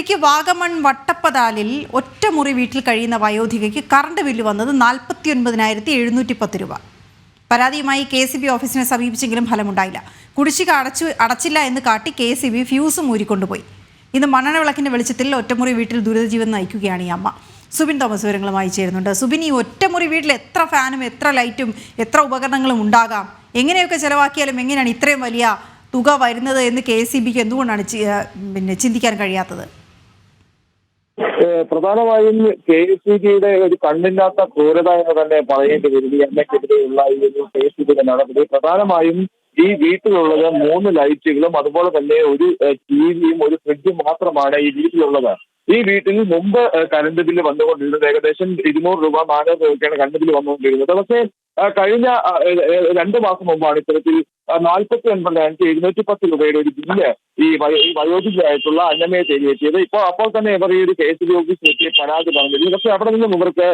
ഇടുക്കി വാഗമൺ വട്ടപ്പതാലിൽ ഒറ്റമുറി വീട്ടിൽ കഴിയുന്ന വയോധികയ്ക്ക് current bill വന്നത് 49,710 രൂപ. പരാതിയുമായി KCB ഓഫീസിനെ സമീപിച്ചെങ്കിലും ഫലമുണ്ടായില്ല. കുടിശ്ശിക അടച്ചില്ല എന്ന് കാട്ടി KCB ഫ്യൂസും ഊരിക്കൊണ്ടുപോയി. ഇന്ന് മണ്ണെണ്ണ വിളക്കിന്റെ വെളിച്ചത്തിൽ ഒറ്റമുറി വീട്ടിൽ ദുരിതജീവൻ നയിക്കുകയാണ് ഈ അമ്മ. സുബിൻ തോമസ് വിവരങ്ങളുമായി ചേരുന്നുണ്ട്. സുബിൻ, ഈ ഒറ്റമുറി വീട്ടിൽ എത്ര ഫാനും എത്ര ലൈറ്റും എത്ര ഉപകരണങ്ങളും ഉണ്ടാകാം? എങ്ങനെയൊക്കെ ചെലവാക്കിയാലും എങ്ങനെയാണ് ഇത്രയും വലിയ തുക വരുന്നത് എന്ന് KCBക്ക് എന്തുകൊണ്ടാണ് ചിന്തിക്കാൻ കഴിയാത്തത്? പ്രധാനമായും KCBയുടെ ഒരു കണ്ണില്ലാത്ത ക്രൂരത എന്ന് തന്നെ പറയേണ്ടി വരും ഈ അമ്മയ്ക്കെതിരെയുള്ള ഈ ഒരു KCBയുടെ നടപടി. പ്രധാനമായും ഈ വീട്ടിലുള്ളത് 3 ലൈറ്റുകളും അതുപോലെ തന്നെ ഒരു TVയും ഒരു ഫ്രിഡ്ജും മാത്രമാണ് ഈ വീട്ടിലുള്ളത്. ഈ വീട്ടിൽ മുമ്പ് കറണ്ട് ബില്ല് വന്നുകൊണ്ടിരുന്നത് ഏകദേശം 200 രൂപ 400 രൂപയ്ക്കാണ് കറണ്ട് ബില്ല് വന്നുകൊണ്ടിരുന്നത്. പക്ഷേ കഴിഞ്ഞ 2 മാസം മുമ്പാണ് ഇത്തരത്തിൽ 49,710 രൂപയുടെ ഒരു ബില്ല് ഈ വയോധികയായിട്ടുള്ള അന്നമ്മയെ തേടിയെത്തിയത്. അപ്പോൾ തന്നെ ഇവർ ഈ ഒരു KCB ഓഫീസിലെത്തി പരാതി പറഞ്ഞിരുന്നു. പക്ഷേ അവിടെ നിന്നും ഇവർക്ക്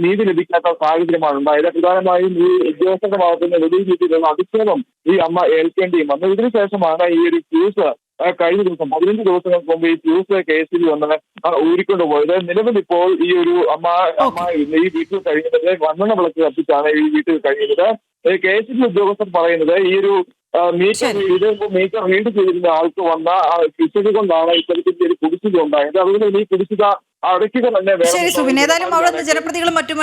നീതി ലഭിക്കാത്ത സാഹചര്യമാണ് ഉണ്ടായത്. പ്രധാനമായും ഈ ഉദ്യോഗസ്ഥരുടെ ഭാഗത്ത് നിന്ന് വലിയ രീതിയിലുള്ള അധിക്ഷേപം ഈ അമ്മ ഏൽക്കേണ്ടിയും വന്നു. ഇതിനുശേഷമാണ് ഈ ഒരു ഫ്യൂസ് കഴിഞ്ഞ ദിവസം 15 ദിവസങ്ങൾക്ക് മുമ്പ് ഈ ഫ്യൂസ് KCB വന്ന് ഊരിക്കൊണ്ടുപോയത്. നിലവിൽ ഇപ്പോൾ ഈ ഒരു അമ്മ ഈ വീട്ടിൽ കഴിയുന്നത് മണ്ണെണ്ണ വിളക്ക് കത്തിച്ചാണ് ഈ വീട്ടിൽ കഴിയുന്നത്. KCB ഉദ്യോഗസ്ഥർ പറയുന്നത് ഈ ഒരു മീറ്റർ റീഡ് ചെയ്തിരുന്ന ആൾക്ക് വന്ന പിശക് കൊണ്ടാണ് ഇത്തരത്തിൽ ഒരു കുടിശ്ശിക ഉണ്ടായത്. അതുകൊണ്ട് ഈ കുടിശ്ശിക അടയ്ക്കുക തന്നെ ശരി സുബിൻ, ഏതായാലും അവിടെ ജനപ്രതികളും മറ്റും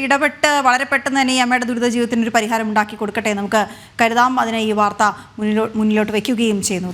ഇടപെട്ട് വളരെ പെട്ടെന്ന് തന്നെ ഈ അമ്മയുടെ ദുരിത ജീവിതത്തിന് ഒരു പരിഹാരം ഉണ്ടാക്കി കൊടുക്കട്ടെ. നമുക്ക് കരുതാം. അതിനെ ഈ വാർത്ത മുന്നിലോട്ട് വയ്ക്കുകയും ചെയ്യുന്നു.